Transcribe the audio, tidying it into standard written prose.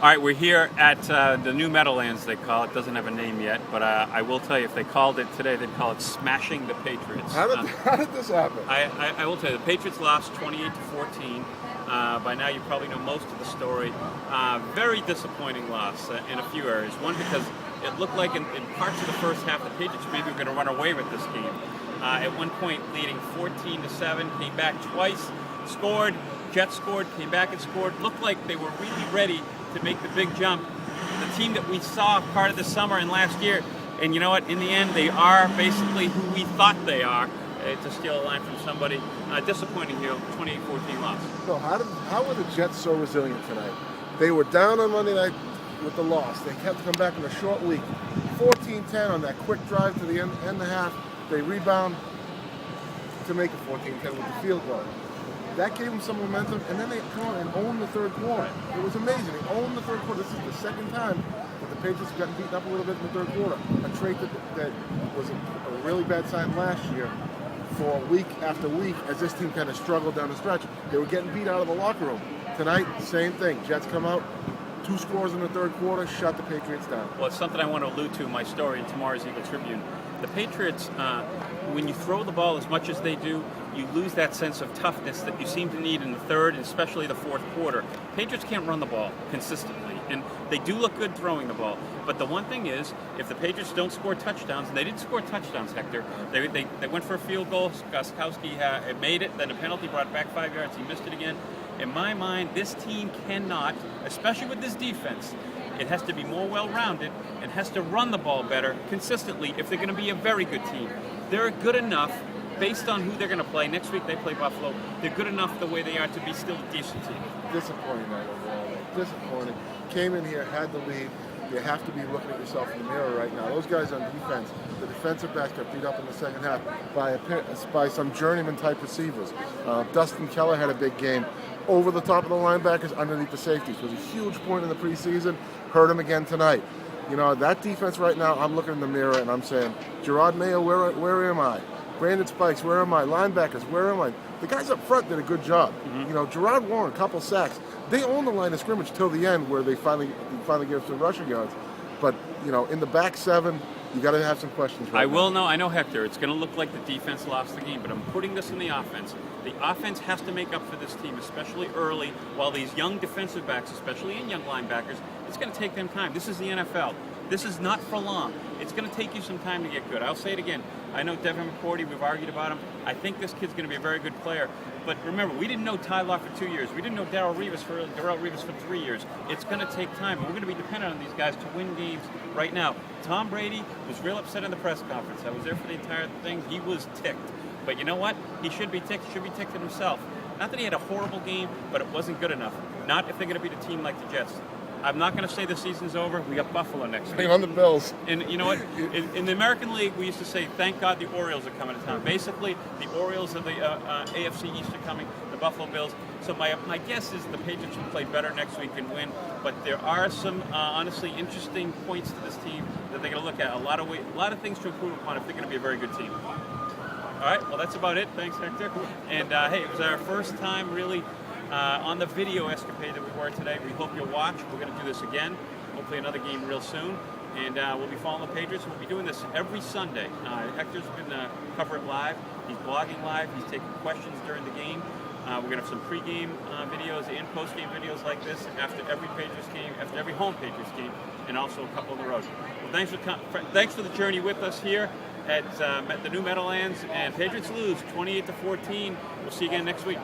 All right, we're here at the new Meadowlands, they call it. Doesn't have a name yet, but I will tell you, if they called it today, they'd call it Smashing the Patriots. How did this happen? I will tell you, the Patriots lost 28-14. By now, you probably know most of the story. Very disappointing loss in a few areas. One, because it looked like in parts of the first half, the Patriots maybe were going to run away with this game. At one point, leading 14-7, came back twice, scored. Jets scored, came back and scored. Looked like they were really ready to make the big jump. The team that we saw part of the summer and last year, and you know what? In the end, they are basically who we thought they are. To steal a line from somebody, disappointing here, 28-14 loss. So how were the Jets so resilient tonight? They were down on Monday night with the loss. They kept to come back in a short week. 14-10 on that quick drive to the end of the half. They rebound to make it 14-10 with the field goal. That gave them some momentum, and then they come on and own the third quarter. It was amazing. They owned the third quarter. This is the second time that the Patriots have gotten beaten up a little bit in the third quarter. A trait that was a really bad sign last year for week after week as this team kind of struggled down the stretch. They were getting beat out of the locker room. Tonight, same thing. Jets come out, 2 scores in the third quarter, shut the Patriots down. Well, it's something I want to allude to in my story in tomorrow's Eagle-Tribune. The Patriots, when you throw the ball as much as they do, you lose that sense of toughness that you seem to need in the third and especially the fourth quarter. Patriots can't run the ball consistently, and they do look good throwing the ball. But the one thing is, if the Patriots don't score touchdowns, and they didn't score touchdowns, Hector, they went for a field goal. Gostkowski made it, then a penalty brought it back 5 yards. He missed it again. In my mind, this team cannot, especially with this defense, it has to be more well-rounded and has to run the ball better consistently if they're going to be a very good team. They're good enough, based on who they're going to play. Next week they play Buffalo. They're good enough the way they are to be still a decent team. Disappointing night overall. Disappointing. Came in here, had the lead. You have to be looking at yourself in the mirror right now. Those guys on defense, the defensive backs got beat up in the second half by some journeyman-type receivers. Dustin Keller had a big game. Over the top of the linebackers, underneath the safeties. It was a huge point in the preseason. Heard him again tonight. You know, that defense right now, I'm looking in the mirror and I'm saying, Gerard Mayo, where am I? Brandon Spikes, where am I? Linebackers, where am I? The guys up front did a good job. Mm-hmm. You know, Gerard Warren, a couple sacks. They owned the line of scrimmage till the end where they finally gave some rushing yards. But, you know, in the back seven, you got to have some questions. Right now. I know, Hector. It's going to look like the defense lost the game, but I'm putting this in the offense. The offense has to make up for this team, especially early, while these young defensive backs, especially in young linebackers, it's going to take them time. This is the NFL. This is not for long. It's going to take you some time to get good. I'll say it again. I know Devin McCourty, we've argued about him. I think this kid's going to be a very good player. But remember, we didn't know Ty Law for 2 years. We didn't know Darrelle Revis for 3 years. It's going to take time, and we're going to be dependent on these guys to win games right now. Tom Brady was real upset in the press conference. I was there for the entire thing. He was ticked. But you know what? He should be ticked. He should be ticked at himself. Not that he had a horrible game, but it wasn't good enough. Not if they're going to beat a team like the Jets. I'm not going to say the season's over. We got Buffalo next week. On the Bills. And you know what? In the American League, we used to say, thank God the Orioles are coming to town. Basically, the Orioles of the AFC East are coming, the Buffalo Bills. So my guess is the Patriots will play better next week and win. But there are some, honestly, interesting points to this team that they're going to look at. A lot of things to improve upon if they're going to be a very good team. All right, well, that's about it. Thanks, Hector. And, hey, it was our first time, really, on the video escapade that we were today. We hope you'll watch. We're going to do this again, hopefully another game real soon. And we'll be following the Patriots. We'll be doing this every Sunday. Hector's been covering live. He's blogging live. He's taking questions during the game. We're going to have some pregame videos and postgame videos like this after every Patriots game, after every home Patriots game, and also a couple on the road. Well, thanks for the journey with us here at the new Meadowlands. And Patriots lose 28-14. We'll see you again next week.